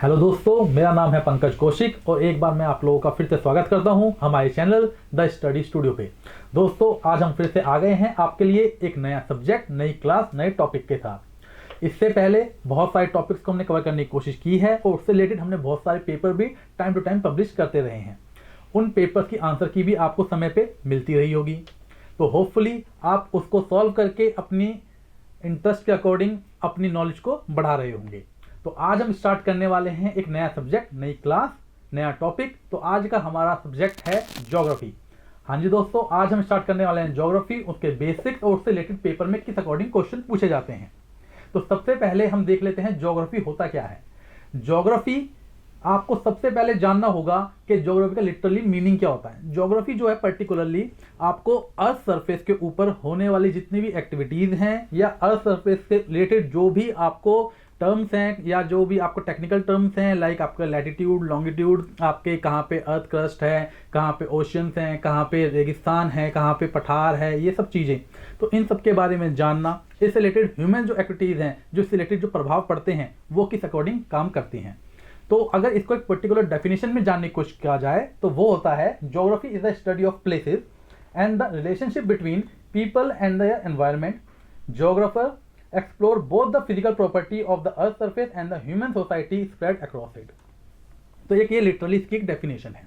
Hello दोस्तों, मेरा नाम है पंकज कौशिक और एक बार मैं आप लोगों का फिर से स्वागत करता हूं हमारे चैनल द स्टडी स्टूडियो पे। दोस्तों, आज हम फिर से आ गए हैं आपके लिए एक नया सब्जेक्ट, नई क्लास, नए टॉपिक के साथ। इससे पहले बहुत सारे टॉपिक्स को हमने कवर करने की कोशिश की है और उससे रिलेटेड हमने बहुत सारे पेपर भी टाइम टू टाइम पब्लिश करते रहे हैं। उन पेपर्स की आंसर की भी आपको समय पे मिलती रही होगी, तो होपफुली आप उसको सॉल्व करके अपनी इंटरेस्ट के अकॉर्डिंग अपनी नॉलेज को बढ़ा रहे होंगे। तो आज हम स्टार्ट करने वाले हैं एक नया सब्जेक्ट, नई क्लास, नया टॉपिक। तो आज का हमारा सब्जेक्ट है ज्योग्राफी। हाँ जी दोस्तों, आज हम स्टार्ट करने वाले हैं ज्योग्राफी, उसके बेसिक्स और उससे रिलेटेड पेपर में किस अकॉर्डिंग क्वेश्चन पूछे जाते हैं। तो सबसे पहले हम देख लेते हैं ज्योग्राफी होता क्या है। ज्योग्राफी आपको सबसे पहले जानना होगा कि ज्योग्राफी का लिटरली मीनिंग क्या होता है। ज्योग्राफी जो है पर्टिकुलरली आपको अर्थ सरफेस के ऊपर होने वाली जितनी भी एक्टिविटीज हैं या अर्थ सरफेस से रिलेटेड जो भी आपको टर्म्स हैं या जो भी आपको टेक्निकल टर्म्स हैं, लाइक आपका लैटिट्यूड, लॉन्गिट्यूड, आपके कहाँ पे अर्थ क्रस्ट है, कहाँ पे ओशियंस हैं, कहाँ पे रेगिस्तान है, कहाँ पे पठार है, ये सब चीज़ें। तो इन सब के बारे में जानना, इससे रिलेटेड ह्यूमन जो एक्टिविटीज़ हैं, जो इससे रिलेटेड जो प्रभाव पड़ते हैं, वो किस अकॉर्डिंग काम करती हैं। तो अगर इसको एक पर्टिकुलर डेफिनेशन में जानने की कोशिश किया जाए तो वो होता है geography is the study of places and the relationship between people and the environment. Geographer explore both the physical property of the earth surface and the human society spread across it। तो एक ये literally इसकी एक definition है।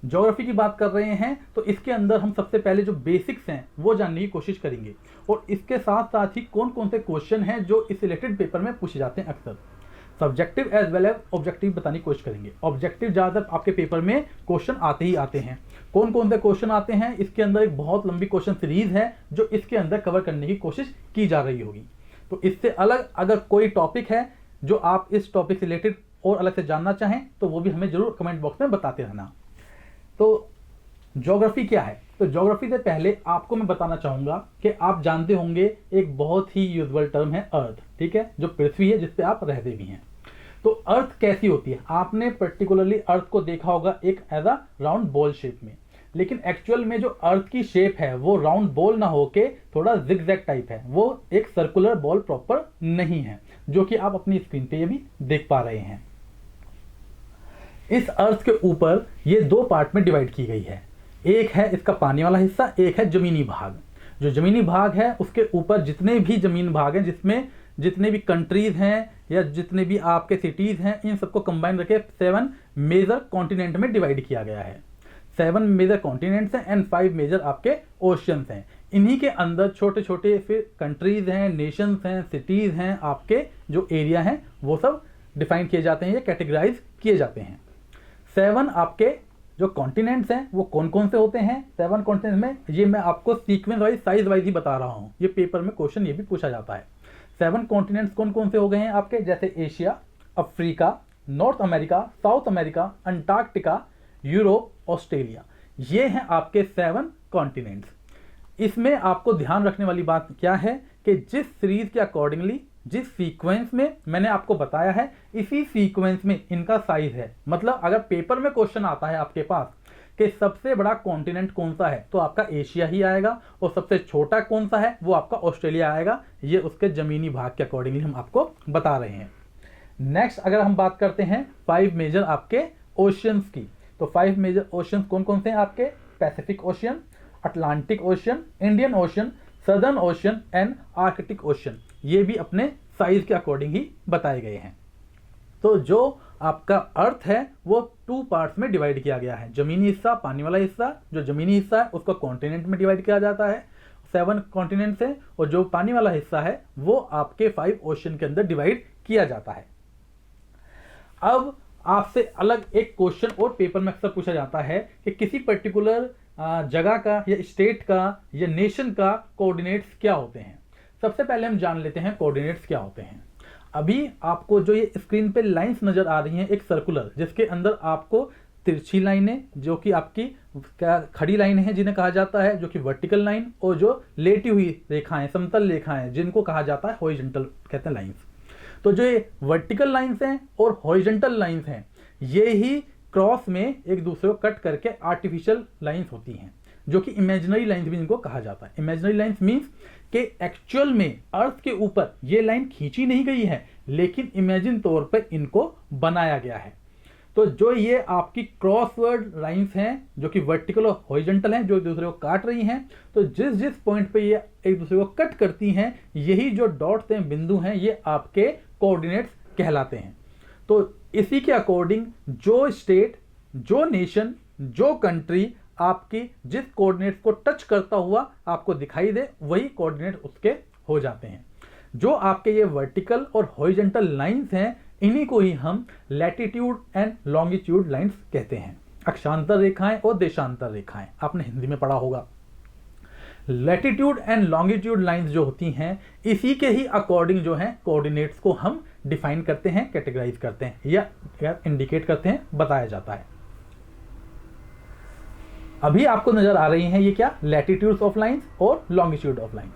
Geography की बात कर रहे हैं तो इसके अंदर हम सबसे पहले जो बेसिक्स हैं वो जानने की कोशिश करेंगे और इसके साथ साथ ही कौन कौन से क्वेश्चन हैं जो इस रिलेटेड पेपर में पूछे जाते हैं। अक्सर subjective as well as objective बताने की कोशिश करेंगे। ऑब्जेक्टिव ज़्यादातर आपके पेपर में क्वेश्चन आते ही आते हैं। कौन कौन से क्वेश्चन आते हैं, इसके अंदर एक बहुत लंबी क्वेश्चन सीरीज है जो इसके अंदर कवर करने की कोशिश की जा रही होगी। तो इससे अलग अगर कोई टॉपिक है जो आप इस टॉपिक से रिलेटेड और अलग से जानना चाहें तो वो भी हमें जरूर कमेंट बॉक्स में बताते रहना। तो ज्योग्राफी क्या है, तो ज्योग्राफी से पहले आपको मैं बताना चाहूंगा कि आप जानते होंगे एक बहुत ही यूजुअल टर्म है अर्थ, ठीक है, जो पृथ्वी है जिस पे आप रहते भी हैं। तो अर्थ कैसी होती है, आपने पर्टिकुलरली अर्थ को देखा होगा एक as a round ball shape में, लेकिन एक्चुअल में जो अर्थ की शेप है वो राउंड बॉल ना होके थोड़ा जिगजैग टाइप है, वो एक सर्कुलर बॉल प्रॉपर नहीं है, जो कि आप अपनी स्क्रीन पे ये भी देख पा रहे हैं। इस अर्थ के ऊपर ये दो पार्ट में डिवाइड की गई है। एक है इसका पानी वाला हिस्सा, एक है जमीनी भाग। जो जमीनी भाग है उसके ऊपर जितने भी जमीन भाग हैं, जिसमें जितने भी कंट्रीज हैं या जितने भी आपके सिटीज हैं, इन सबको कंबाइन करके 7 मेजर कॉन्टिनेंट में डिवाइड किया गया है। 7 मेजर कॉन्टिनेंट्स हैं एंड 5 मेजर आपके ओशियंस हैं। इन्हीं के अंदर छोटे छोटे फिर कंट्रीज हैं, नेशंस हैं, सिटीज हैं, आपके जो एरिया हैं वो सब डिफाइन किए जाते हैं या कैटेगराइज किए जाते हैं। 7 आपके जो कॉन्टिनेंट्स हैं वो कौन कौन से होते हैं। 7 कॉन्टिनेंट्स में ये मैं आपको सीक्वेंस वाइज, साइज वाइज ही बता रहा हूँ, ये पेपर में क्वेश्चन ये भी पूछा जाता है। 7 कॉन्टिनेंट्स कौन कौन से हो गए हैं आपके, जैसे Asia, Africa, north America, south America, Antarctica, Europe, Australia. ये हैं आपके 7 कॉन्टिनेंट्स। इसमें आपको ध्यान रखने वाली बात क्या है कि जिस सीरीज के अकॉर्डिंगली, जिस सीक्वेंस में मैंने आपको बताया है, इसी सीक्वेंस में इनका साइज है। मतलब अगर पेपर में क्वेश्चन आता है आपके पास कि सबसे बड़ा कॉन्टिनेंट कौन सा है, तो आपका एशिया ही आएगा, और सबसे छोटा कौन सा है वो आपका ऑस्ट्रेलिया आएगा। ये उसके जमीनी भाग के अकॉर्डिंगली हम आपको बता रहे हैं। नेक्स्ट अगर हम बात करते हैं 5 मेजर आपके ओशियंस की, तो 5 मेजर ओशियंस कौन कौन से हैं आपके, Pacific ocean, Atlantic ocean, Indian ocean, southern ocean and Arctic ocean. ये भी अपने साइज के अकॉर्डिंग ही बताए गए हैं। तो जो आपका अर्थ है वो 2 पार्ट्स में डिवाइड किया गया है। जमीनी हिस्सा, पानी वाला हिस्सा। जो जमीनी हिस्सा है उसको कॉन्टिनेंट में डिवाइड किया जाता है, 7 कॉन्टिनेंट्स हैं, और जो पानी वाला हिस्सा है वो आपके 5 ओशियन के अंदर डिवाइड किया जाता है। अब आपसे अलग एक क्वेश्चन और पेपर में अक्सर पूछा जाता है कि किसी पर्टिकुलर जगह का या स्टेट का या नेशन का कोऑर्डिनेट्स क्या होते हैं। सबसे पहले हम जान लेते हैं कोऑर्डिनेट्स क्या होते हैं। अभी आपको जो ये स्क्रीन पे लाइंस नजर आ रही हैं, एक सर्कुलर जिसके अंदर आपको तिरछी लाइनें, जो कि आपकी खड़ी लाइन है जिन्हें कहा जाता है, जो कि वर्टिकल लाइन, और जो लेटी हुई रेखाएं, समतल रेखाएं, जिनको कहा जाता है हॉरिजॉन्टल कहते हैं लाइंस। तो जो ये वर्टिकल लाइंस हैं और हॉरिजॉन्टल लाइंस हैं, ये ही क्रॉस में एक दूसरे को कट करके आर्टिफिशियल लाइंस होती हैं, जो कि इमेजिनरी लाइंस भी इनको कहा जाता है। इमेजिनरी लाइंस मींस कि एक्चुअल में अर्थ के ऊपर ये लाइन खींची नहीं गई है, लेकिन इमेजिन तौर पर इनको बनाया गया है। तो जो ये आपकी क्रॉसवर्ड लाइंस हैं जो कि वर्टिकल और हॉरिजॉन्टल हैं, जो एक दूसरे को काट रही हैं, तो जिस जिस पॉइंट पे ये एक दूसरे को कट करती हैं, यही जो डॉट्स हैं, बिंदु हैं, ये आपके कोऑर्डिनेट्स कहलाते हैं। तो इसी के अकॉर्डिंग जो स्टेट, जो नेशन, जो कंट्री आपकी जिस कोऑर्डिनेट्स को टच करता हुआ आपको दिखाई दे, वही कोऑर्डिनेट उसके हो जाते हैं। जो आपके ये वर्टिकल और हॉरिजॉन्टल लाइंस हैं, इन्हीं को ही हम लैटिट्यूड एंड लॉन्गिट्यूड लाइंस कहते हैं। अक्षांतर रेखाएं और देशांतर रेखाएं आपने हिंदी में पढ़ा होगा। लैटिट्यूड एंड लॉन्गिट्यूड लाइंस जो होती हैं, इसी के ही अकॉर्डिंग जो है कोऑर्डिनेट्स को हम डिफाइन करते हैं, कैटेगराइज करते हैं या इंडिकेट करते हैं, बताया जाता है। अभी आपको नजर आ रही हैं ये क्या, लैटिट्यूड्स ऑफ लाइंस और लॉन्गिट्यूड ऑफ लाइंस।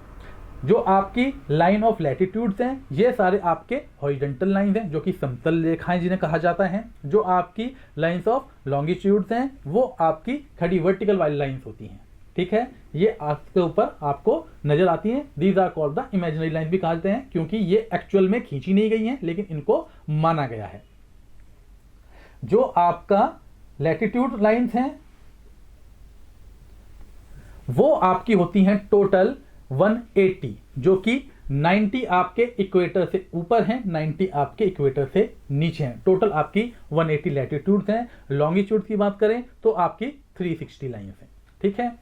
जो आपकी लाइन ऑफ लैटिट्यूड्स हैं, ये सारे आपके हॉरिजॉन्टल लाइंस हैं जो कि समतल रेखाएं जिन्हें कहा जाता है। जो आपकी लाइंस ऑफ लॉन्गिट्यूड्स हैं, वो आपकी खड़ी वर्टिकल वाली लाइंस होती हैं। ठीक है, ये आपके ऊपर आपको नजर आती हैं। These are called the imaginary lines भी कहते हैं, क्योंकि ये एक्चुअल में खींची नहीं गई हैं, लेकिन इनको माना गया है। जो आपका लैटिट्यूड लाइंस हैं, वो आपकी होती हैं टोटल 180, जो कि 90 आपके इक्वेटर से ऊपर हैं, 90 आपके इक्वेटर से नीचे हैं। टोटल आपकी 180 लैटिट्यूड्स हैं। लॉन्गिट्यूड की बात करें तो आपकी 360 लाइंस हैं। ठीक है,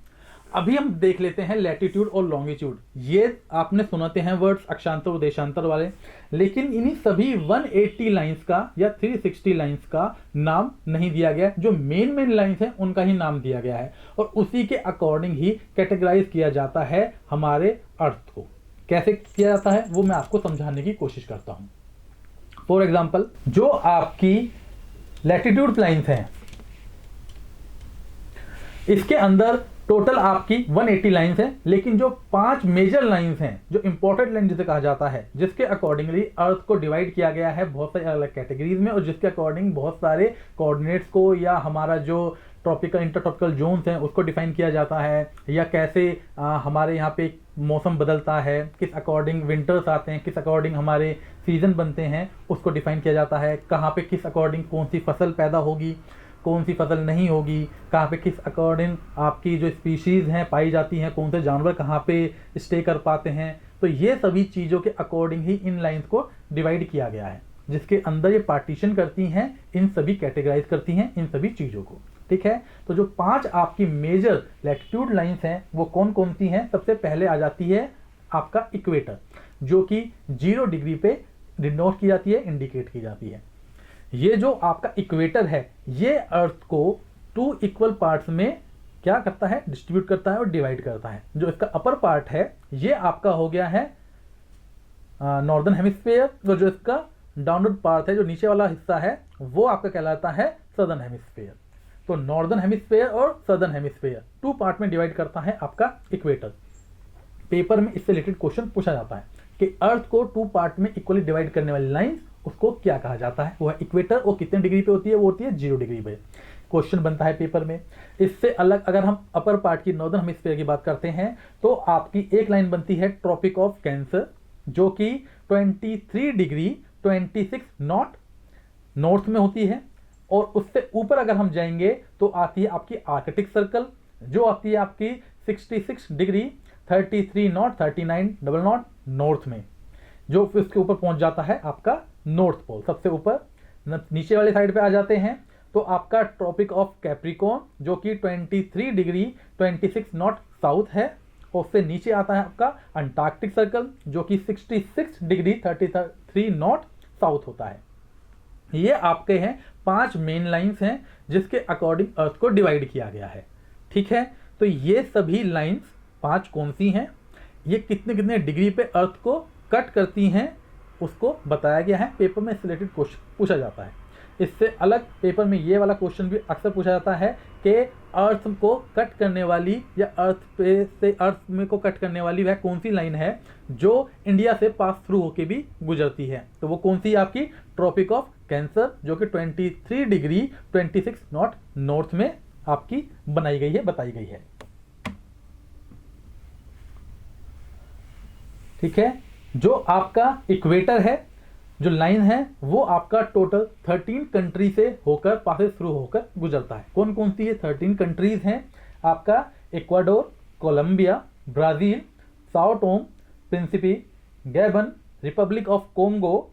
अभी हम देख लेते हैं लैटिट्यूड और लॉन्गिट्यूड। ये आपने सुनाते हैं वर्ड्स अक्षांतर और देशांतर वाले, लेकिन इन्हीं सभी 180 लाइंस का या 360 लाइंस का नाम नहीं दिया गया। जो मेन लाइंस हैं उनका ही नाम दिया गया है, और उसी के अकॉर्डिंग ही कैटेगराइज किया जाता है हमारे अर्थ को। कैसे किया जाता है वो मैं आपको समझाने की कोशिश करता हूं। फॉर एग्जाम्पल, जो आपकी लैटिट्यूड लाइंस हैं, इसके अंदर टोटल आपकी 180 लाइंस हैं, लेकिन जो 5 मेजर लाइंस हैं, जो इंपॉर्टेंट लाइन जिसे कहा जाता है, जिसके अकॉर्डिंगली अर्थ को डिवाइड किया गया है बहुत सारी अलग कैटेगरीज में, और जिसके अकॉर्डिंग बहुत सारे कोऑर्डिनेट्स को या हमारा जो ट्रॉपिकल इंटरट्रॉपिकल जोन्स हैं उसको डिफाइन किया जाता है, या कैसे हमारे यहाँ पे मौसम बदलता है, किस अकॉर्डिंग विंटर्स आते हैं, किस अकॉर्डिंग हमारे सीजन बनते हैं, उसको डिफाइन किया जाता है। कहाँ पे किस अकॉर्डिंग कौन सी फसल पैदा होगी, कौन सी फसल नहीं होगी, कहाँ पे किस अकॉर्डिंग आपकी जो स्पीशीज़ हैं पाई जाती हैं, कौन से जानवर कहाँ पे स्टे कर पाते हैं। तो ये सभी चीज़ों के अकॉर्डिंग ही इन लाइंस को डिवाइड किया गया है, जिसके अंदर ये पार्टीशन करती हैं, इन सभी कैटेगराइज करती हैं इन सभी चीज़ों को। ठीक है, तो जो 5 आपकी मेजर लैटिट्यूड लाइंस हैं वो कौन कौन सी हैं? सबसे पहले आ जाती है आपका इक्वेटर, जो कि 0 डिग्री पे डिनोट की जाती है, इंडिकेट की जाती है। ये जो आपका इक्वेटर है, ये अर्थ को 2 इक्वल पार्ट्स में क्या करता है, डिस्ट्रीब्यूट करता है और डिवाइड करता है। जो इसका अपर पार्ट है ये आपका हो गया है नॉर्दर्न हेमिस्फीयर, और जो इसका डाउनवर्ड पार्ट है, जो नीचे वाला हिस्सा है, वो आपका कहलाता है सदर्न हेमिस्फीयर। तो नॉर्दर्न हेमिस्फीयर और सदर्न हेमिस्फीयर 2 पार्ट में डिवाइड करता है आपका इक्वेटर। पेपर में इससे रिलेटेड क्वेश्चन पूछा जाता है कि अर्थ को 2 पार्ट में इक्वली डिवाइड करने वाली लाइन उसको क्या कहा जाता है। वो है इक्वेटर, और कितने डिग्री पे होती है? वो होती है 0 डिग्री पे। क्वेश्चन बनता है पेपर में। इससे अलग अगर हम अपर पार्ट की नॉर्दर्न हेमिस्फीयर की बात करते हैं, तो आपकी एक लाइन बनती है ट्रॉपिक ऑफ कैंसर, जो कि 23 डिग्री 26 नॉट नॉर्थ में होती है। और उससे ऊपर अगर हम जाएंगे तो आती है आपकी आर्कटिक सर्कल, जो आती है आपकी 66 degree 33 not 39 double not north में, जो उसके ऊपर पहुंच जाता है आपका नॉर्थ पोल। सबसे ऊपर नीचे वाले साइड पे आ जाते हैं तो आपका ट्रॉपिक ऑफ कैप्रिकॉर्न, जो कि 23 डिग्री 26 नॉट साउथ है। और उससे नीचे आता है आपका अंटार्कटिक सर्कल, जो कि 66 डिग्री 33 नॉट साउथ होता है। ये आपके हैं 5 मेन लाइंस हैं जिसके अकॉर्डिंग अर्थ को डिवाइड किया गया है। ठीक है, तो ये सभी लाइंस 5 कौन सी हैं, ये कितने कितने डिग्री पे अर्थ को कट करती हैं, उसको बताया गया है। पेपर में इससे रिलेटेड क्वेश्चन पूछा जाता है। इससे अलग पेपर में ये वाला क्वेश्चन भी अक्सर पूछा जाता है कि अर्थ को कट करने वाली या अर्थ में को कट करने वाली वह कौन सी लाइन है जो इंडिया से पास थ्रू होके भी गुजरती है। तो वो कौन सी आपकी ट्रॉपिक ऑफ कैंसर, जो कि 23 डिग्री 26 नॉट नॉर्थ में आपकी बनाई गई है, बताई गई है। ठीक है। जो आपका इक्वेटर है, जो लाइन है, वो आपका टोटल 13 कंट्री से होकर पासे थ्रू होकर गुजरता है। कौन कौन सी ये 13 कंट्रीज हैं? आपका Ecuador, Colombia, Brazil, Sao Tome, Principe, Gabon, Republic of Congo,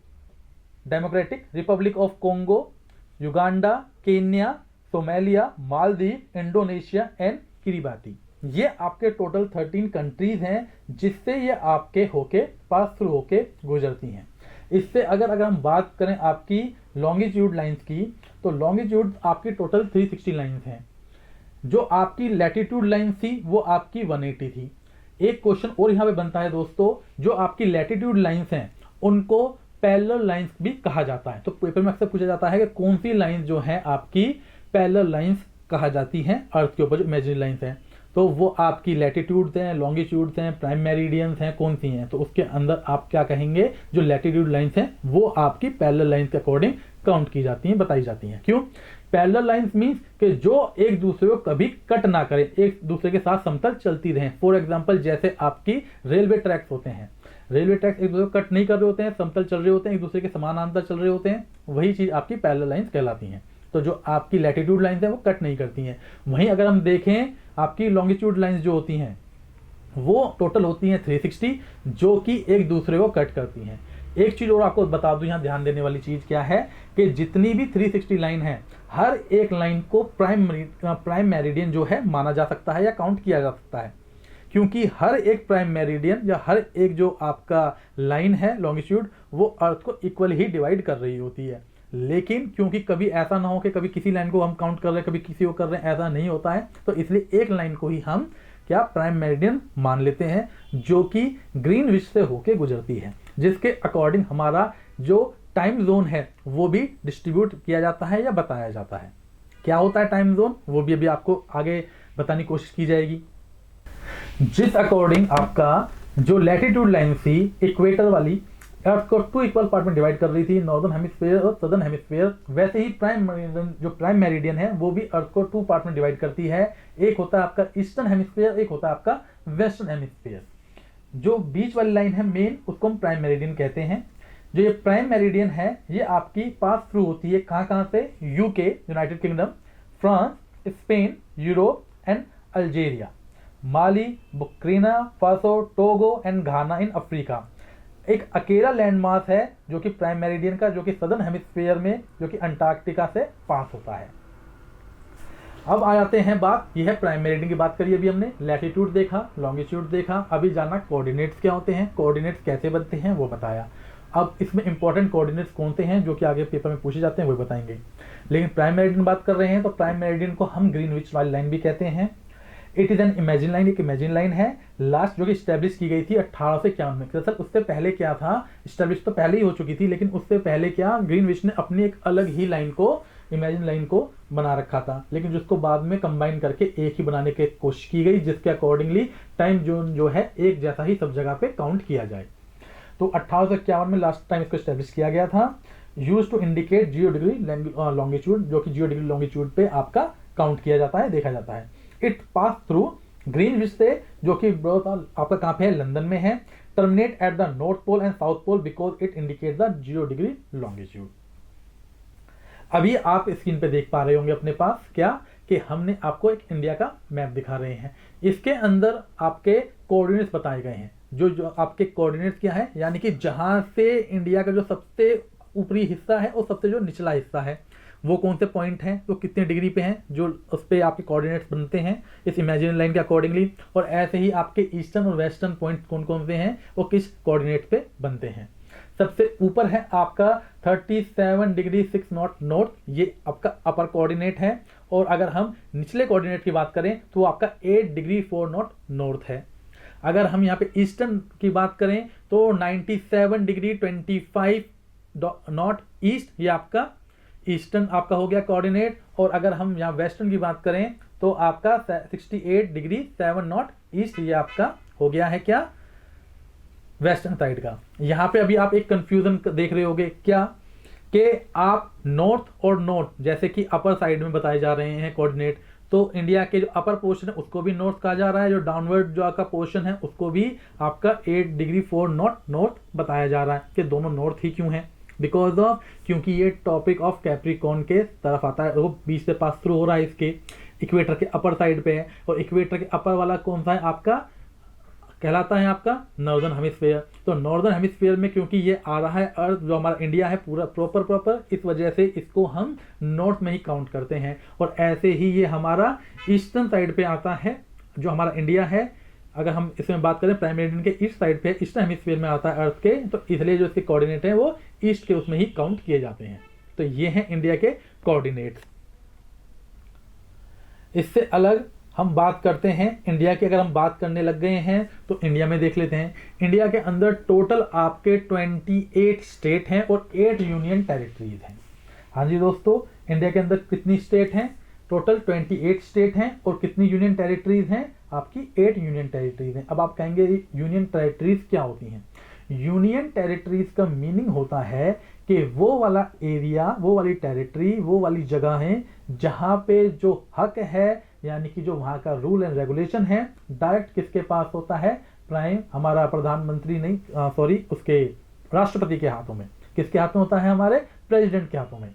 Democratic Republic of Congo, Uganda, Kenya, Somalia, Maldives, Indonesia and Kiribati. ये आपके टोटल 13 कंट्रीज हैं जिससे ये आपके होके पास थ्रू होके गुजरती हैं। इससे अगर हम बात करें आपकी लॉन्गिट्यूड लाइंस की, तो लॉन्गिट्यूड आपकी टोटल 360 लाइंस हैं। जो आपकी लैटिट्यूड लाइन थी वो आपकी 180 थी। एक क्वेश्चन और यहाँ पे बनता है दोस्तों, जो आपकी लैटिट्यूड लाइंस हैं उनको पैरेलल लाइंस भी कहा जाता है। तो पेपर में अक्सर पूछा जाता है कि कौन सी लाइंस जो है आपकी पैरेलल लाइंस कहा जाती हैं अर्थ के ऊपर, जो इमेजिनरी लाइंस हैं। तो वो आपकी लैटिट्यूड्स हैं, लॉन्गिट्यूड्स हैं, प्राइम मेरिडियंस हैं, कौन सी हैं? तो उसके अंदर आप क्या कहेंगे, जो लैटिट्यूड लाइंस हैं वो आपकी पैरेलल लाइंस के अकॉर्डिंग काउंट की जाती हैं, बताई जाती हैं। क्यों? पैरेलल लाइंस मींस कि जो एक दूसरे को कभी कट ना करें, एक दूसरे के साथ समतल चलती रहें। फॉर एग्जांपल जैसे आपकी रेलवे ट्रैक्स होते हैं, रेलवे ट्रैक्स एक दूसरे को कट नहीं कर रहे होते हैं, समतल चल रहे होते हैं, एक दूसरे के समानांतर चल रहे होते हैं, वही चीज आपकी पैरेलल लाइंस कहलाती हैं। तो जो आपकी लैटिट्यूड लाइंस है वो कट नहीं करती हैं। वहीं अगर हम देखें आपकी लॉन्गिट्यूड लाइंस जो होती हैं वो टोटल होती हैं 360, जो कि एक दूसरे को कट करती हैं। एक चीज और आपको बता दूं, यहाँ ध्यान देने वाली चीज क्या है कि जितनी भी 360 लाइन है, हर एक लाइन को प्राइम मेरिडियन जो है माना जा सकता है या काउंट किया जा सकता है। क्योंकि हर एक प्राइम मेरिडियन या हर एक जो आपका लाइन है लॉन्गिट्यूड, वो अर्थ को इक्वल ही डिवाइड कर रही होती है। लेकिन क्योंकि कभी ऐसा ना हो कि कभी किसी लाइन को हम काउंट कर रहे हैं, कभी किसी को कर रहे हैं, ऐसा नहीं होता है। तो इसलिए एक लाइन को ही हम क्या प्राइम मेरिडियन मान लेते हैं, जो कि ग्रीनविच से होके गुजरती है, जिसके अकॉर्डिंग हमारा जो टाइम जोन है वो भी डिस्ट्रीब्यूट किया जाता है या बताया जाता है। क्या होता है टाइम जोन, वो भी अभी आपको आगे बताने की कोशिश की जाएगी। जिस अकॉर्डिंग आपका जो लैटिट्यूड लाइन थी इक्वेटर वाली, अर्थ को 2 इक्वल पार्ट में डिवाइड कर रही थी, नॉर्दर्न हेमिस्फीयर और सदर्न हेमिस्फीयर, वैसे ही प्राइम मेरिडियन है वो भी अर्थ को 2 पार्ट में डिवाइड करती है। एक होता है आपका ईस्टर्न हेमिस्फीयर, एक होता है आपका वेस्टर्न हेमिस्फीयर। जो बीच वाली लाइन है मेन, उसको हम प्राइम मेरिडियन कहते हैं। जो ये प्राइम मेरिडियन है ये आपकी पास थ्रू होती है कहाँ से? UK, United kingdom, France, Spain, Europe and Algeria, Mali, Burkina Faso, Togo and Ghana in Africa. एक अकेला लैंडमास है जो कि प्राइम मेरिडियन का, जो कि सदर्न हेमिस्फीयर में, जो कि अंटार्कटिका से पास होता है। अब आ जाते हैं बात, यह है प्राइम मेरिडियन की बात करी अभी हमने, लैटिट्यूड देखा, लॉन्गिट्यूड देखा, अभी जाना कोऑर्डिनेट्स क्या होते हैं, कोऑर्डिनेट्स कैसे बनते हैं वो बताया। अब इसमें इंपॉर्टेंट कोऑर्डिनेट्स कौन से हैं जो कि आगे पेपर में पूछे जाते हैं वो बताएंगे। लेकिन प्राइम मेरिडियन बात कर रहे हैं तो प्राइम मेरिडियन को हम ग्रीनविच वाली लाइन भी कहते हैं। It is an imagine line, एक इमेजिन लाइन है लास्ट जो कि स्टैब्लिश की गई थी 1851 में। दरअसल उससे पहले क्या था, स्टैब्लिश तो पहले ही हो चुकी थी, लेकिन उससे पहले क्या ग्रीनविच ने अपनी एक अलग ही लाइन को, इमेजिन लाइन को बना रखा था, लेकिन जिसको बाद में कंबाइन करके एक ही बनाने की कोशिश की गई, जिसके अकॉर्डिंगली टाइम जोन जो है एक जैसा ही सब जगह पे काउंट किया जाए। तो 1851 में लास्ट टाइम इसको स्टैब्लिश किया गया था। Use to indicate 0 degree longitude, जो कि 0 डिग्री लॉन्गिट्यूड पे आपका काउंट किया जाता है, देखा जाता है। इट पास थ्रू ग्रीनविच से, जो कि आपका कहाँ पे है, लंदन में है, terminate at the north pole and south pole because it indicate the 0 degree longitude. अभी आप स्क्रीन पे देख पा रहे होंगे अपने पास क्या कि हमने आपको एक इंडिया का मैप दिखा रहे हैं। इसके अंदर आपके कोऑर्डिनेट्स बताए गए हैं। जो आपके कोऑर्डिनेट्स क्या है, यानी कि जहां से इंडिया का जो सबसे ऊपरी हिस्सा है और सबसे जो निचला हिस्सा है वो कौन से पॉइंट हैं, तो कितने डिग्री पे हैं, जो उस पर आपके कोऑर्डिनेट्स बनते हैं इस इमेजिनरी लाइन के अकॉर्डिंगली। और ऐसे ही आपके ईस्टर्न और वेस्टर्न पॉइंट कौन कौन से हैं, वो किस कोऑर्डिनेट पे बनते हैं। सबसे ऊपर है आपका 37 डिग्री 6 नॉट नॉर्थ, ये आपका अपर कोऑर्डिनेट है। और अगर हम निचले कोऑर्डिनेट की बात करें तो आपका 8 डिग्री 4 नॉट नॉर्थ है। अगर हम यहाँ पे ईस्टर्न की बात करें तो 97 डिग्री 25 नॉट ईस्ट, ये आपका ईस्टर्न आपका हो गया कोऑर्डिनेट। और अगर हम यहाँ वेस्टर्न की बात करें तो आपका 68 डिग्री 7 नॉट ईस्ट, ये आपका हो गया है क्या, वेस्टर्न साइड का। यहाँ पे अभी आप एक कंफ्यूजन देख रहे होगे क्या, कि आप नॉर्थ और नॉर्थ जैसे कि अपर साइड में बताए जा रहे हैं कोऑर्डिनेट, तो इंडिया के जो अपर पोर्शन है उसको भी नॉर्थ कहा जा रहा है, जो डाउनवर्ड जो आपका पोर्शन है उसको भी आपका 8 डिग्री 4 नॉट नॉर्थ बताया जा रहा है। कि दोनों नॉर्थ ही क्यों है? बिकॉज ऑफ, क्योंकि ये टॉपिक ऑफ कैप्रिकॉर्न के तरफ आता है, वो बीच से पास थ्रू हो रहा है, इसके इक्वेटर के अपर साइड पे है, और इक्वेटर के अपर वाला कौन सा है आपका, कहलाता है आपका नॉर्दर्न हेमिस्फीयर। तो नॉर्दर्न हेमिस्फीयर में क्योंकि ये आ रहा है अर्थ, जो हमारा इंडिया है पूरा प्रॉपर, इस वजह से इसको हम नॉर्थ में ही काउंट करते हैं। और ऐसे ही ये हमारा ईस्टर्न साइड पे आता है, जो हमारा इंडिया है। अगर हम इसमें बात करें प्राइम मेरिडियन के ईस्ट साइड पे, ईस्टर्न हेमिस्फीयर में आता है अर्थ के, तो इसलिए जो इसके कोऑर्डिनेट है वो ईस्ट के उसमें ही काउंट किए जाते हैं। तो ये हैं इंडिया के कोऑर्डिनेट्स। इससे अलग हम बात करते हैं इंडिया की। अगर हम बात करने लग गए हैं तो इंडिया में देख लेते हैं। इंडिया के अंदर टोटल आपके 28 स्टेट हैं और 8 यूनियन टेरिटरीज हैं। हाँ जी दोस्तों, इंडिया के अंदर कितनी स्टेट हैं? टोटल 28 स्टेट हैं। और कितनी यूनियन टेरिटरीज हैं? आपकी 8 यूनियन टेरिटरीज हैं। अब आप कहेंगे यूनियन टेरिटरीज क्या होती हैं? यूनियन टेरिटरीज का मीनिंग होता है कि वो वाला एरिया, वो वाली टेरिटरी, वो वाली जगह है जहां पे जो हक है, यानी कि जो वहां का रूल एंड रेगुलेशन है, डायरेक्ट किसके पास होता है? प्राइम, हमारा प्रधानमंत्री नहीं, सॉरी, उसके राष्ट्रपति के हाथों में। किसके हाथों होता है? हमारे प्रेसिडेंट के हाथों में।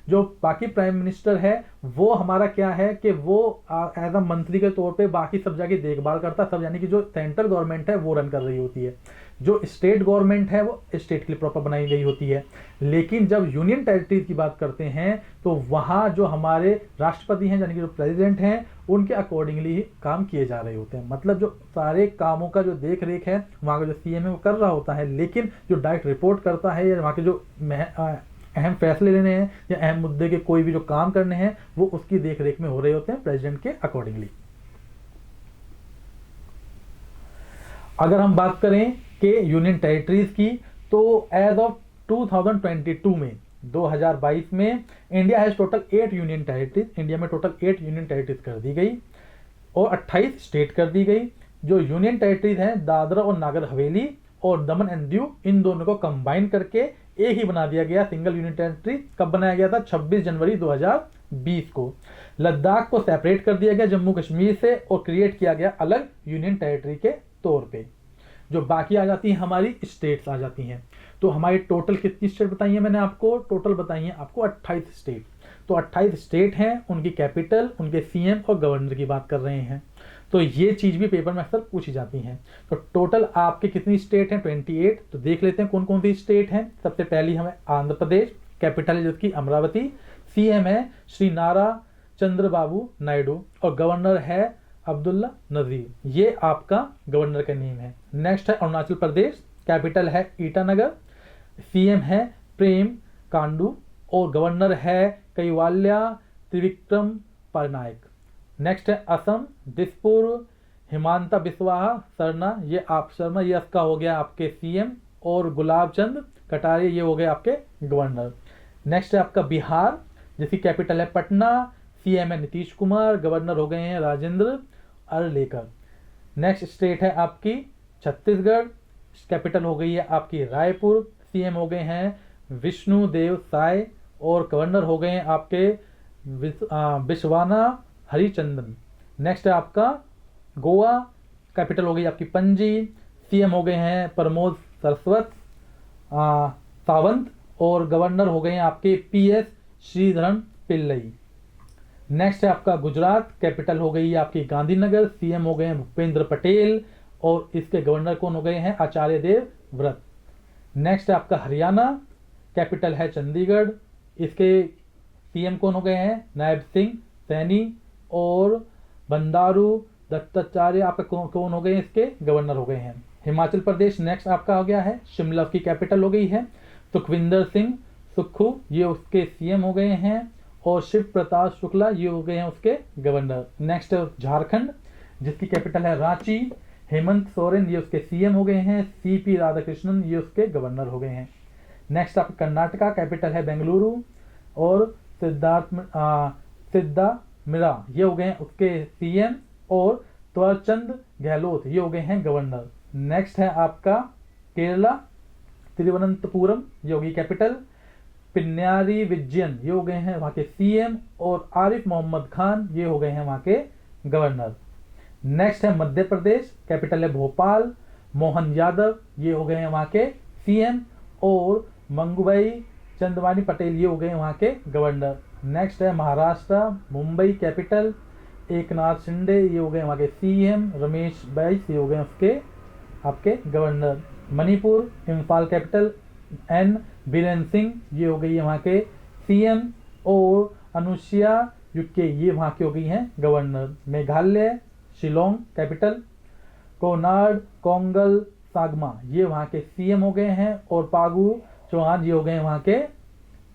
जो बाकी प्राइम मिनिस्टर है वो हमारा क्या है कि वो एज अ मंत्री के तौर पे बाकी सब जगह देखभाल करता है सब, यानी कि जो सेंट्रल गवर्नमेंट है वो रन कर रही होती है। जो स्टेट गवर्नमेंट है वो स्टेट के लिए प्रॉपर बनाई गई होती है। लेकिन जब यूनियन टेरिटरीज की बात करते हैं तो वहाँ जो हमारे राष्ट्रपति हैं, यानी कि जो प्रेसिडेंट हैं, उनके अकॉर्डिंगली ही काम किए जा रहे होते हैं। मतलब जो सारे कामों का जो देख रेख है वहाँ का जो सीएम है वो कर रहा होता है, लेकिन जो डायरेक्ट रिपोर्ट करता है या वहाँ के जो अहम फैसले लेने हैं या अहम मुद्दे के कोई भी जो काम करने हैं वो उसकी देख रेख में हो रहे होते हैं प्रेसिडेंट के अकॉर्डिंगली। अगर हम बात करें कि यूनियन टेरिटरीज की, तो एज ऑफ 2022 में 2022 में India has total 8 union territories. India में टोटल 8 यूनियन टेरिटरीज कर दी गई और 28 स्टेट कर दी गई। जो यूनियन टेरिटरीज हैं दादरा और नागर हवेली और दमन एंड दीव, इन दोनों को कंबाइन करके एक ही बना दिया गया सिंगल यूनियन टेरिटरी। कब बनाया गया था? 26 जनवरी 2020 को। लद्दाख को सेपरेट कर दिया गया जम्मू कश्मीर से और क्रिएट किया गया अलग यूनियन टेरिटरी के तौर पे। जो बाकी आ जाती हैं हमारी स्टेट्स आ जाती हैं। तो हमारी टोटल कितनी स्टेट बताई है मैंने आपको? टोटल बताई है आपको 28 स्टेट। तो 28 स्टेट हैं, उनकी कैपिटल, उनके सीएम और गवर्नर की बात कर रहे हैं। तो ये चीज भी पेपर में अक्सर पूछी जाती हैं। तो टोटल आपके कितनी स्टेट हैं? 28। तो देख लेते हैं कौन कौन सी स्टेट हैं। सबसे पहली हमें आंध्र प्रदेश, कैपिटल है जिसकी अमरावती, सीएम है श्री नारा चंद्रबाबू नायडू और गवर्नर है अब्दुल्ला नजीर। ये आपका गवर्नर का नेम है। नेक्स्ट है अरुणाचल प्रदेश, कैपिटल है ईटानगर, सीएम है प्रेम कांडू और गवर्नर है कैवाल्या त्रिविक्रम पटनायक। नेक्स्ट है असम, दिसपुर हिमांता बिस्वाहा सरना, ये आप शर्मा, ये आपका हो गया आपके सीएम, और गुलाब चंद कटारिया ये हो गए आपके गवर्नर। नेक्स्ट है आपका बिहार, जिसकी कैपिटल है पटना, सीएम है नीतीश कुमार, गवर्नर हो गए हैं राजेंद्र अरलेकर। नेक्स्ट स्टेट है आपकी छत्तीसगढ़, कैपिटल हो गई है आपकी रायपुर, सीएम हो गए हैं विष्णु देव साय और गवर्नर हो गए हैं आपके विश्वाना हरिचंदन। नेक्स्ट है आपका गोवा, कैपिटल हो गई आपकी पणजी, सीएम हो गए हैं प्रमोद सरस्वत सावंत और गवर्नर हो गए हैं आपके पीएस श्रीधरन पिल्लई। नेक्स्ट है आपका गुजरात, कैपिटल हो गई है आपकी गांधीनगर, सीएम हो गए हैं भूपेंद्र पटेल और इसके गवर्नर कौन हो गए हैं? आचार्य देव व्रत। नेक्स्ट है आपका हरियाणा, कैपिटल है चंडीगढ़, इसके सीएम कौन हो गए हैं? नायब सिंह सैनी और बंडारू दत्ताचार्य आपका कौन हो गए हैं? इसके गवर्नर हो गए हैं। हिमाचल प्रदेश नेक्स्ट आपका हो गया है, शिमला की कैपिटल हो गई है, सुखविंदर सिंह सुक्खू ये उसके सीएम हो गए हैं और शिव प्रताप शुक्ला ये हो गए हैं उसके गवर्नर। नेक्स्ट है झारखंड, जिसकी कैपिटल है रांची, हेमंत सोरेन ये उसके सीएम हो गए हैं, सीपी राधाकृष्णन ये उसके गवर्नर हो गए हैं। नेक्स्ट आपका कर्नाटका, कैपिटल है बेंगलुरु और सिद्धा मिरा ये हो गए हैं उसके सीएम और त्वरचंद गहलोत ये हो गए हैं गवर्नर। नेक्स्ट है आपका केरला, तिरुवनंतपुरम ये होगी कैपिटल, पिन्यारी विजयन ये हो गए हैं वहाँ के सीएम, और आरिफ मोहम्मद खान ये हो गए हैं वहाँ के गवर्नर। नेक्स्ट है मध्य प्रदेश, कैपिटल है भोपाल, मोहन यादव ये हो गए हैं वहाँ के सीएम, और मंगूभाई चंदवानी पटेल ये हो गए हैं वहाँ के गवर्नर। नेक्स्ट है महाराष्ट्र, मुंबई कैपिटल, एकनाथ शिंदे ये हो गए वहाँ के सीएम, रमेश बैस ये हो गए उसके आपके governor. Manipur, Imphal capital, N Biren Singh ये हो गई है वहाँ के सीएम, और अनुसुईया यूके ये वहाँ की हो गई हैं governor. Meghalaya, Shillong capital, Conrad Kongkal Sangma ये वहाँ के सीएम हो गए हैं, और पागू चौहान ये हो गए हैं वहाँ के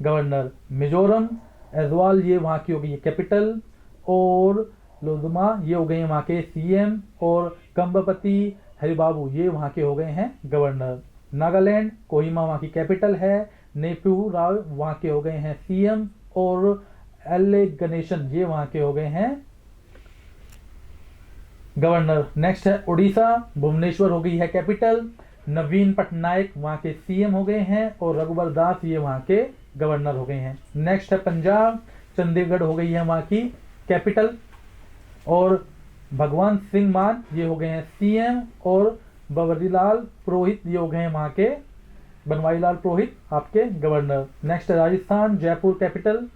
गवर्नर। मिजोरम, एजवाल ये वहाँ की हो गई है कैपिटल, और लोधमा ये हो गए हैं वहाँ के सीएम, और कंबपति हरिबाबू ये वहाँ के हो गए हैं गवर्नर। नागालैंड, कोहिमा वहाँ की कैपिटल है, नेपू राव वहाँ के हो गए हैं सीएम, और एल गणेशन ये वहाँ के हो गए हैं गवर्नर। नेक्स्ट है उड़ीसा, भुवनेश्वर हो गई है कैपिटल, नवीन पटनायक वहाँ के सीएम हो गए हैं, और रघुबर दास ये वहाँ के गवर्नर हो गए हैं। नेक्स्ट है पंजाब, चंडीगढ़ हो गई है वहाँ की कैपिटल, और भगवान सिंह मान ये हो गए हैं सीएम, और बनवारीलाल पुरोहित ये हो गए हैं वहाँ के बनवारीलाल पुरोहित आपके गवर्नर। नेक्स्ट है राजस्थान, जयपुर कैपिटल,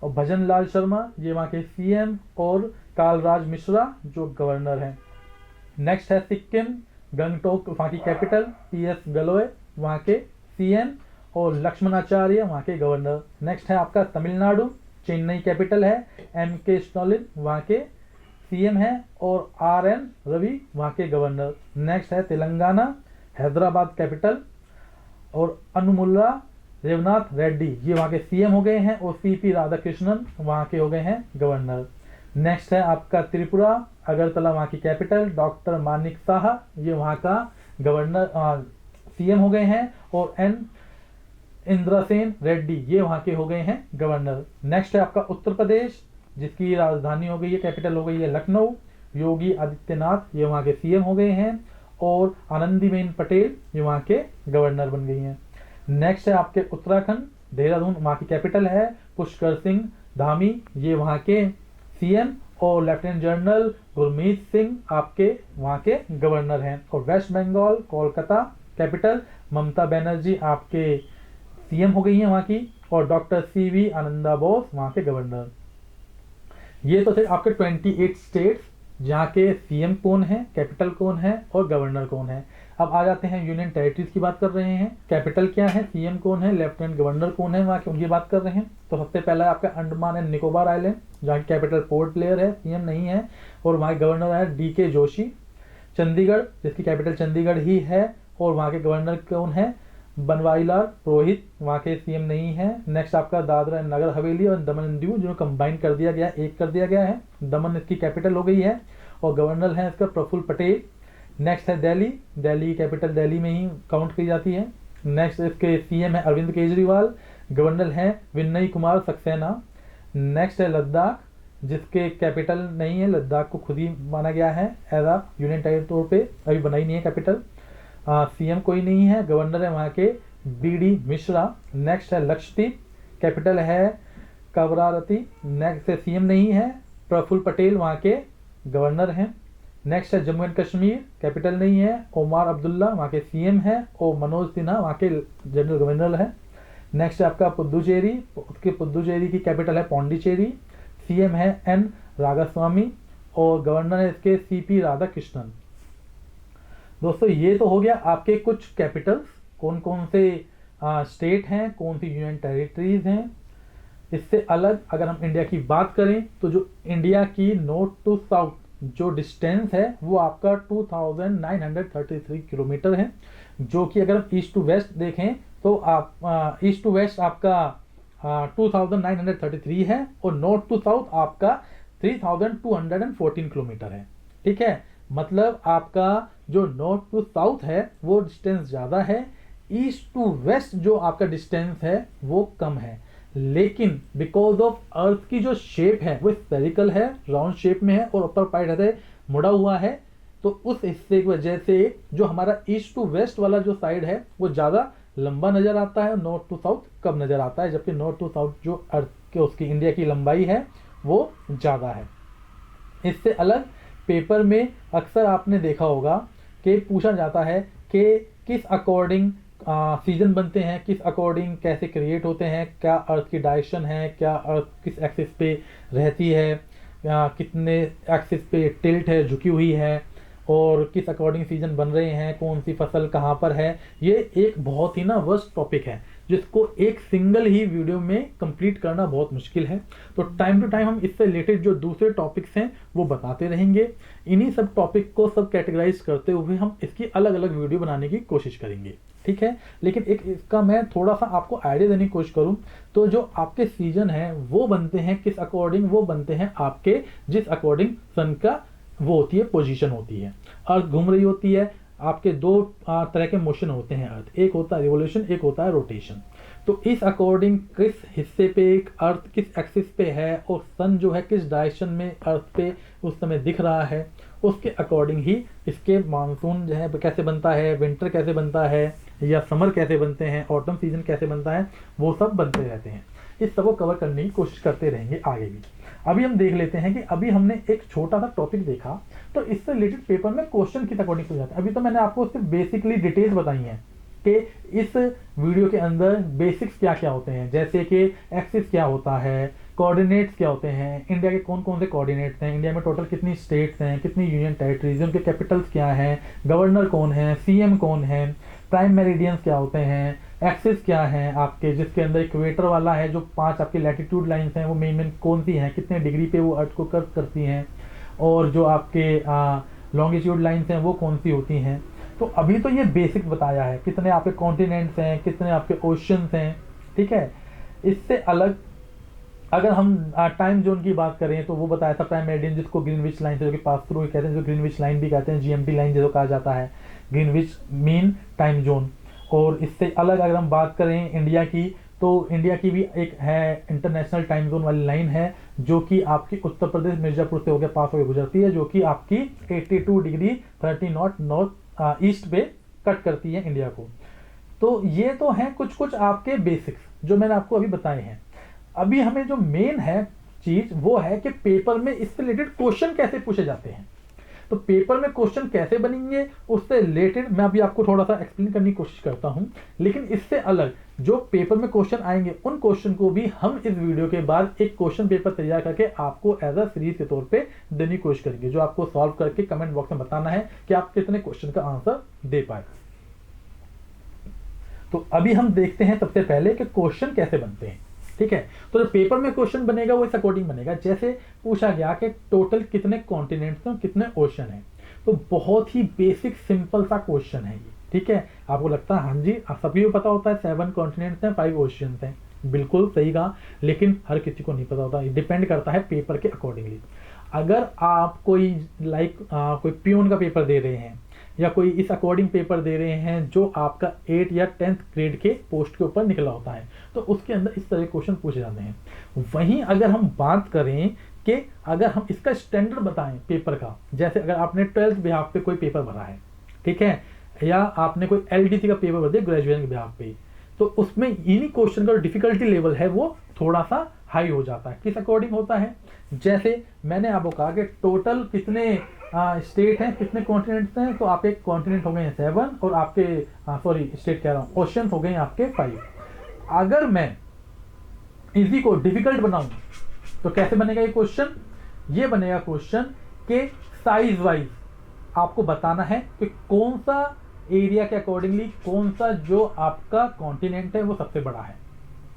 और भजन लाल शर्मा ये वहाँ के सीएम, और कालराज मिश्रा जो गवर्नर हैं। नेक्स्ट है सिक्किम, गंगटोक वहाँ की कैपिटल, पीएस गलोय वहाँ के सीएम, और लक्ष्मणाचार्य वहाँ के गवर्नर। नेक्स्ट है आपका तमिलनाडु, चेन्नई कैपिटल है, एम.के. स्टालिन वहाँ के सीएम है, और आर.एन. रवि वहाँ के गवर्नर। नेक्स्ट है तेलंगाना, हैदराबाद कैपिटल, और अनुमुल्ला रेवनाथ रेड्डी ये वहाँ के सीएम हो गए हैं, और सी.पी. राधाकृष्णन वहाँ के हो गए हैं गवर्नर। नेक्स्ट है आपका त्रिपुरा, अगरतला वहाँ की कैपिटल, डॉक्टर मानिक शाह ये वहाँ का गवर्नर सीएम हो गए हैं, और एन इंद्रसेन रेड्डी ये वहाँ के हो गए हैं गवर्नर। नेक्स्ट है आपका उत्तर प्रदेश, जिसकी राजधानी हो गई है कैपिटल हो गई है लखनऊ, योगी आदित्यनाथ ये वहाँ के सीएम हो गए हैं, और आनंदीबेन पटेल ये वहाँ के गवर्नर बन गई हैं। नेक्स्ट है आपके उत्तराखंड, देहरादून वहाँ की कैपिटल है, पुष्कर सिंह धामी ये वहाँ के सीएम, और लेफ्टिनेंट जनरल गुरमीत सिंह आपके वहाँ के गवर्नर हैं। और वेस्ट बंगाल, कोलकाता कैपिटल, ममता बनर्जी आपके सीएम हो गई हैं वहाँ की, और डॉक्टर सी.वी. आनंदा बोस वहाँ के गवर्नर। ये तो थे आपके 28 स्टेट्स जहाँ के सीएम कौन है, कैपिटल कौन है, और गवर्नर कौन है। अब आ जाते हैं यूनियन टेरिटरीज की बात कर रहे हैं। कैपिटल क्या है, सीएम कौन है, लेफ्टिनेंट गवर्नर कौन है वहाँ की, उनकी बात कर रहे हैं। तो सबसे पहला है आपका अंडमान एंड निकोबार आइलैंड, जहाँ की कैपिटल पोर्ट ब्लेयर है, सीएम नहीं है, और वहाँ के गवर्नर है डी.के. जोशी। चंडीगढ़, जिसकी कैपिटल चंडीगढ़ ही है, और वहाँ के गवर्नर कौन है, बनवारीलाल पुरोहित, वहाँ के सीएम नहीं है। नेक्स्ट आपका दादरा एंड नगर हवेली और दमन एंड दीव, जो कंबाइन कर दिया गया, एक कर दिया गया है। दमन इसकी कैपिटल हो गई है, और गवर्नर है इसका प्रफुल्ल पटेल। नेक्स्ट है दिल्ली, दिल्ली की कैपिटल दिल्ली में ही काउंट की जाती है। नेक्स्ट इसके सीएम है अरविंद केजरीवाल, गवर्नर है विनय कुमार सक्सेना। नेक्स्ट है लद्दाख, जिसके कैपिटल नहीं है, लद्दाख को खुद ही माना गया है एज आ यूनियन टेरिटरी पे, अभी बनाई नहीं है कैपिटल। सीएम कोई नहीं है, गवर्नर है वहाँ के बी.डी. मिश्रा। नेक्स्ट है लक्षद्वीप, कैपिटल है कवरारती। नेक्स्ट है सीएम नहीं है, प्रफुल्ल पटेल वहाँ के गवर्नर हैं। नेक्स्ट है जम्मू एंड कश्मीर, कैपिटल नहीं है, ओमार अब्दुल्ला वहाँ के सीएम है, और मनोज सिन्हा वहाँ के जनरल गवर्नर है। नेक्स्ट है आपका पुदुचेरी, उसके पुदुचेरी की कैपिटल है पौंडीचेरी, सीएम है एन रागास्वामी, और गवर्नर है इसके सी.पी. राधाकृष्णन। दोस्तों ये तो हो गया आपके कुछ कैपिटल्स, कौन कौन से स्टेट हैं, कौन सी यूनियन टेरिटरीज हैं। इससे अलग अगर हम इंडिया की बात करें, तो जो इंडिया की नॉर्थ टू साउथ जो डिस्टेंस है वो आपका 2933 किलोमीटर है, जो कि अगर हम ईस्ट टू वेस्ट देखें तो आप ईस्ट टू वेस्ट आपका 2933 है, और नॉर्थ टू साउथ आपका 3214 किलोमीटर है। ठीक है, मतलब आपका जो नॉर्थ टू साउथ है वो डिस्टेंस ज़्यादा है, ईस्ट टू वेस्ट जो आपका डिस्टेंस है वो कम है। लेकिन बिकॉज ऑफ अर्थ की जो शेप है वो स्फेरिकल है, राउंड शेप में है, और ऊपर पार्ट है मुड़ा हुआ है, तो उस हिस्से की वजह से जो हमारा ईस्ट टू वेस्ट वाला जो साइड है वो ज़्यादा लंबा नज़र आता है और नॉर्थ टू साउथ कम नज़र आता है, जबकि नॉर्थ टू साउथ जो अर्थ के उसकी इंडिया की लंबाई है वो ज़्यादा है। इससे अलग पेपर में अक्सर आपने देखा होगा कि पूछा जाता है कि किस अकॉर्डिंग सीजन बनते हैं, किस अकॉर्डिंग कैसे क्रिएट होते हैं, क्या अर्थ की डायरेक्शन है, क्या अर्थ किस एक्सिस पे रहती है, कितने एक्सिस पे टिल्ट है, झुकी हुई है, और किस अकॉर्डिंग सीजन बन रहे हैं, कौन सी फसल कहाँ पर है। ये एक बहुत ही ना वर्स्ट टॉपिक है जिसको एक सिंगल ही वीडियो में कंप्लीट करना बहुत मुश्किल है। तो टाइम टू टाइम हम इससे रिलेटेड जो दूसरे टॉपिक्स हैं वो बताते रहेंगे। इन्हीं सब टॉपिक को सब कैटेगराइज करते हुए हम इसकी अलग अलग वीडियो बनाने की कोशिश करेंगे, ठीक है। लेकिन एक इसका मैं थोड़ा सा आपको आइडिया देने की कोशिश करूं तो जो आपके सीजन है वो बनते हैं किस अकॉर्डिंग, वो बनते हैं आपके जिस अकॉर्डिंग सन का वो होती है पोजीशन होती है। अर्थ घूम रही होती है, आपके दो तरह के मोशन होते हैं अर्थ, एक होता है रिवोल्यूशन, एक होता है रोटेशन। तो इस अकॉर्डिंग किस हिस्से पे अर्थ किस एक्सिस पे है और सन जो है किस डायरेक्शन में अर्थ पे उस समय दिख रहा है, उसके अकॉर्डिंग ही इसके मानसून जो है कैसे बनता है, विंटर कैसे बनता है, या समर कैसे बनते हैं, ऑटम सीजन कैसे बनता है, वो सब बनते रहते हैं। इस सब को कवर करने की कोशिश करते रहेंगे आगे भी। अभी हम देख लेते हैं कि अभी हमने एक छोटा सा टॉपिक देखा, तो इससे रिलेटेड पेपर में क्वेश्चन किस अकॉर्डिंग पूछे जाते हैं। अभी तो मैंने आपको सिर्फ बेसिकली डिटेल्स बताई हैं कि इस वीडियो के अंदर बेसिक्स क्या क्या होते हैं, जैसे कि एक्सिस क्या होता है, कोऑर्डिनेट्स क्या होते हैं, इंडिया के कौन कौन से कोऑर्डिनेट्स हैं, इंडिया में टोटल कितनी स्टेट्स हैं, कितनी यूनियन टेरिटरीज, उनके कैपिटल्स क्या हैं, गवर्नर कौन है, सीएम कौन है, प्राइम मेरिडियंस क्या होते हैं, एक्सिस क्या है आपके जिसके अंदर इक्वेटर वाला है, जो 5 आपकी लैटिट्यूड लाइंस हैं वो मेन कौन सी हैं, कितने डिग्री पे वो अर्थ को कर्व करती हैं, और जो आपके लॉन्गिट्यूड लाइंस हैं वो कौन सी होती हैं। तो अभी तो ये बेसिक बताया है, कितने आपके कॉन्टिनेंट्स हैं, कितने आपके ओशंस हैं, ठीक है। इससे अलग अगर हम टाइम जोन की बात करें तो वो बताया था प्राइम मेरिडियन जिसको ग्रीनविच लाइन से जो कि पास थ्रू कहते हैं, जो ग्रीनविच लाइन भी कहते हैं, जीएमटी लाइन जिसको कहा जाता है, ग्रीनविच मीन टाइम जोन। और इससे अलग अगर हम बात करें इंडिया की, तो इंडिया की भी एक है इंटरनेशनल टाइम जोन वाली लाइन है जो कि आपकी उत्तर प्रदेश मिर्जापुर से होकर पास होकर गुजरती है, जो कि आपकी 82 डिग्री 30 नॉट नॉर्थ ईस्ट पे कट करती है इंडिया को। तो ये तो हैं कुछ कुछ आपके बेसिक्स जो मैंने आपको अभी बताए हैं। अभी हमें जो मेन है चीज वो है कि पेपर में इससे रिलेटेड क्वेश्चन कैसे पूछे जाते हैं। तो पेपर में क्वेश्चन कैसे बनेंगे उससे रिलेटेड मैं अभी आपको थोड़ा सा एक्सप्लेन करने की कोशिश करता हूं। लेकिन इससे अलग जो पेपर में क्वेश्चन आएंगे उन क्वेश्चन को भी हम इस वीडियो के बाद एक क्वेश्चन पेपर तैयार करके आपको एज अ सीरीज के तौर पे देने की कोशिश करेंगे, जो आपको सॉल्व करके कमेंट बॉक्स में बताना है कि आप कितने क्वेश्चन का आंसर दे पाए। तो अभी हम देखते हैं सबसे पहले कि क्वेश्चन कैसे बनते हैं, ठीक है। तो जो पेपर में क्वेश्चन बनेगा वो इस अकॉर्डिंग बनेगा, जैसे पूछा गया कि टोटल कितने कॉन्टिनेंट्स हैं, कितने ओशन हैं। तो बहुत ही बेसिक सिंपल सा क्वेश्चन है ये, ठीक है। आपको लगता है हाँ जी सभी को पता होता है 7 कॉन्टिनेंट्स हैं, 5 ओशियंस हैं, बिल्कुल सही कहा, लेकिन हर किसी को नहीं पता होता, डिपेंड करता है पेपर के अकॉर्डिंगली। अगर आप कोई कोई पियून का पेपर दे रहे हैं या कोई इस अकॉर्डिंग पेपर दे रहे हैं जो आपका 8 या 10th ग्रेड के पोस्ट के ऊपर निकला होता है, तो उसके अंदर इस तरह के क्वेश्चन पूछे जाते हैं। वहीं अगर हम बात करें कि अगर हम इसका स्टैंडर्ड बताएं पेपर का, जैसे अगर आपने 12th बिहाफ पे कोई पेपर भरा है, ठीक है, या आपने कोई एलडीसी का पेपर भर दिया ग्रेजुएशन के बिहाफ पे, तो उसमें इन्हीं क्वेश्चन का डिफिकल्टी लेवल है वो थोड़ा सा हाई हो जाता है। किस अकॉर्डिंग होता है, जैसे मैंने आपको कहा कि टोटल कितने स्टेट हैं, कितने कॉन्टिनेंट्स हैं, तो आपके कॉन्टिनेंट हो गए हैं 7 और आपके स्टेट कह रहा हूँ, ओशन हो गए हैं आपके 5। अगर मैं इजी को डिफिकल्ट बनाऊं तो कैसे बनेगा ये क्वेश्चन, ये बनेगा क्वेश्चन के साइज वाइज आपको बताना है कि कौन सा एरिया के अकॉर्डिंगली कौन सा जो आपका कॉन्टिनेंट है वो सबसे बड़ा है,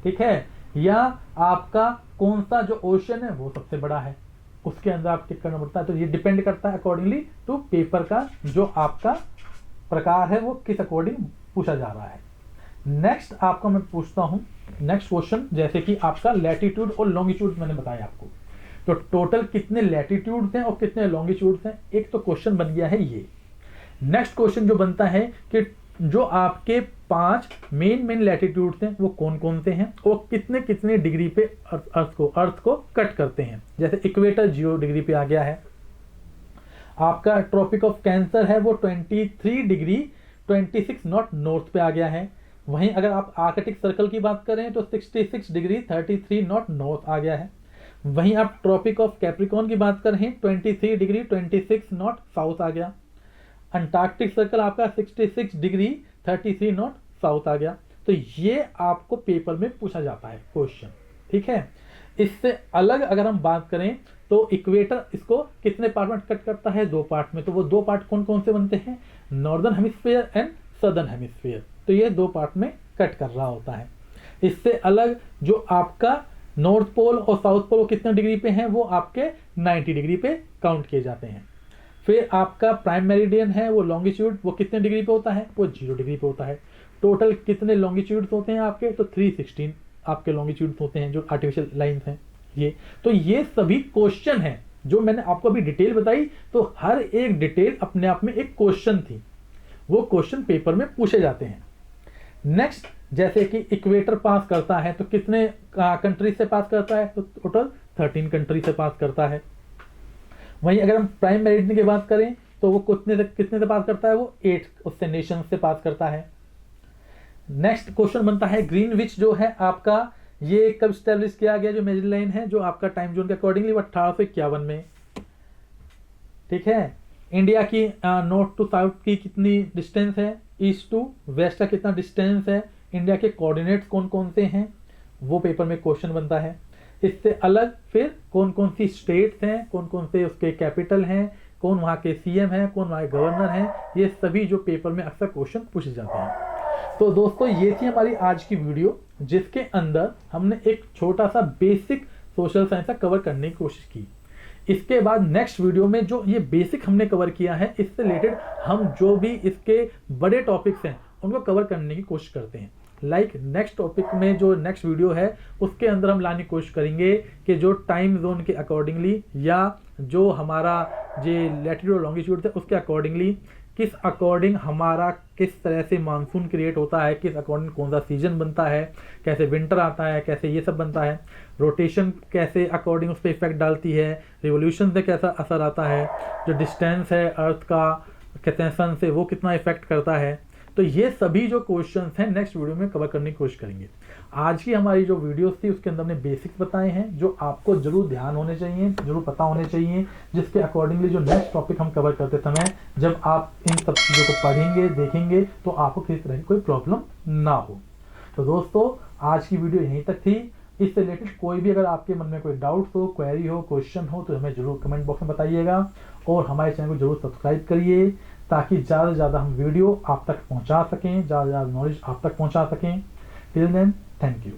ठीक है, या आपका कौन सा जो ओशन है वो सबसे बड़ा है, उसके अंदर आप टिक करना पड़ता है। तो ये डिपेंड करता है अकॉर्डिंगली टू पेपर का जो आपका प्रकार है वो किस अकॉर्डिंग पूछा जा रहा है। नेक्स्ट आपको मैं पूछता हूं नेक्स्ट क्वेश्चन, जैसे कि आपका लैटिट्यूड और लॉन्गिट्यूड मैंने बताया आपको, तो टोटल कितने लैटिट्यूड्स हैं और कितने लॉन्गिट्यूड्स हैं, एक तो क्वेश्चन बन गया है ये। नेक्स्ट क्वेश्चन जो बनता है कि जो आपके 5 मेन लैटिट्यूड्स हैं वो कौन कौन से हैं और कितने कितने डिग्री पे अर्थ को कट करते हैं। जैसे इक्वेटर 0 डिग्री पे आ गया है, आपका ट्रॉपिक ऑफ कैंसर है वो 23 डिग्री 26 नॉट नॉर्थ पे आ गया है, वहीं अगर आप आर्कटिक सर्कल की बात करें तो 66 डिग्री 33 नॉट नॉर्थ आ गया है। वहीं आप ट्रॉपिक ऑफ कैप्रिकॉर्न की बात करें 23 डिग्री 26 नॉट साउथ आ गया। अंटार्कटिक सर्कल आपका 66 डिग्री 33 नॉट साउथ आ गया। तो ये आपको पेपर में पूछा जाता है क्वेश्चन, ठीक है। इससे अलग अगर हम बात करें तो इक्वेटर इसको कितने पार्ट में कट करता है, 2 पार्ट में। तो वो 2 पार्ट कौन कौन से बनते हैं, northern hemisphere and southern hemisphere. तो ये 2 पार्ट में कट कर रहा होता है। इससे अलग जो आपका नॉर्थ पोल और साउथ पोल कितने डिग्री पे हैं, वो आपके 90 डिग्री पे काउंट किए जाते हैं। फिर आपका प्राइम मेरिडियन है वो लॉन्गिट्यूड, वो कितने डिग्री पे होता है, वो 0 डिग्री पे होता है। टोटल कितने लॉन्गिट्यूड्स होते हैं आपके, तो 316 आपके लॉन्गिट्यूड्स होते हैं जो आर्टिफिशियल लाइंस हैं ये। तो ये सभी क्वेश्चन हैं जो मैंने आपको अभी डिटेल बताई। तो हर एक डिटेल अपने आप में एक क्वेश्चन थी, वो क्वेश्चन पेपर में पूछे जाते हैं। नेक्स्ट, जैसे कि इक्वेटर पास करता है तो कितने कंट्री से पास करता है, तो टोटल 13 कंट्री से पास करता है। वहीं अगर हम प्राइम मेरिडियन की बात करें तो वो कितने से पास करता है, वो 8 उससे नेशन से पास करता है। नेक्स्ट क्वेश्चन बनता है ग्रीनविच जो है आपका, ये कब स्टैब्लिश किया गया, जो मेजर लाइन है जो आपका टाइम जोन के अकॉर्डिंगली 1851 में, ठीक है। इंडिया की नॉर्थ टू साउथ की कितनी डिस्टेंस है, ईस्ट टू वेस्ट का कितना डिस्टेंस है, इंडिया के कोऑर्डिनेट्स कौन कौन से हैं, वो पेपर में क्वेश्चन बनता है। इससे अलग फिर कौन कौन सी स्टेट्स हैं, कौन कौन से उसके कैपिटल हैं, कौन वहाँ के सीएम हैं, कौन वहाँ के गवर्नर हैं, ये सभी जो पेपर में अक्सर क्वेश्चन पूछे जाते हैं। तो दोस्तों ये थी हमारी आज की वीडियो, जिसके अंदर हमने एक छोटा सा बेसिक सोशल साइंस का कवर करने की कोशिश की। इसके बाद नेक्स्ट वीडियो में जो ये बेसिक हमने कवर किया है, इससे रिलेटेड हम जो भी इसके बड़े टॉपिक्स हैं उनको कवर करने की कोशिश करते हैं। नेक्स्ट टॉपिक में जो नेक्स्ट वीडियो है उसके अंदर हम लाने की कोशिश करेंगे कि जो टाइम जोन के अकॉर्डिंगली या जो हमारा जो लैटिट्यूड और लॉन्गिट्यूड है उसके अकॉर्डिंगली किस अकॉर्डिंग हमारा किस तरह से मानसून क्रिएट होता है, किस अकॉर्डिंग कौन सा सीजन बनता है, कैसे विंटर आता है, कैसे ये सब बनता है, रोटेशन कैसे अकॉर्डिंग उस पर इफेक्ट डालती है, रिवोल्यूशन से कैसा असर आता है, जो डिस्टेंस है अर्थ का कहते हैं सन से वो कितना इफेक्ट करता है। तो ये सभी जो क्वेश्चंस हैं नेक्स्ट वीडियो में कवर करने की कोशिश करेंगे। आज की हमारी जो वीडियोस थी उसके अंदर हमने बेसिक्स बताए हैं जो आपको जरूर ध्यान होने चाहिए, जरूर पता होने चाहिए, जिसके अकॉर्डिंगली जो नेक्स्ट टॉपिक हम कवर करते समय जब आप इन सब चीज़ों को पढ़ेंगे देखेंगे तो आपको किसी तरह की कोई प्रॉब्लम ना हो। तो दोस्तों आज की वीडियो यहीं तक थी। इससे रिलेटेड कोई भी अगर आपके मन में कोई डाउट हो, क्वेरी हो, क्वेश्चन हो तो हमें जरूर कमेंट बॉक्स में बताइएगा और हमारे चैनल को जरूर सब्सक्राइब करिए ताकि ज़्यादा से ज़्यादा हम वीडियो आप तक पहुंचा सकें, ज़्यादा से ज़्यादा नॉलेज आप तक पहुंचा सकें। Till then, thank you.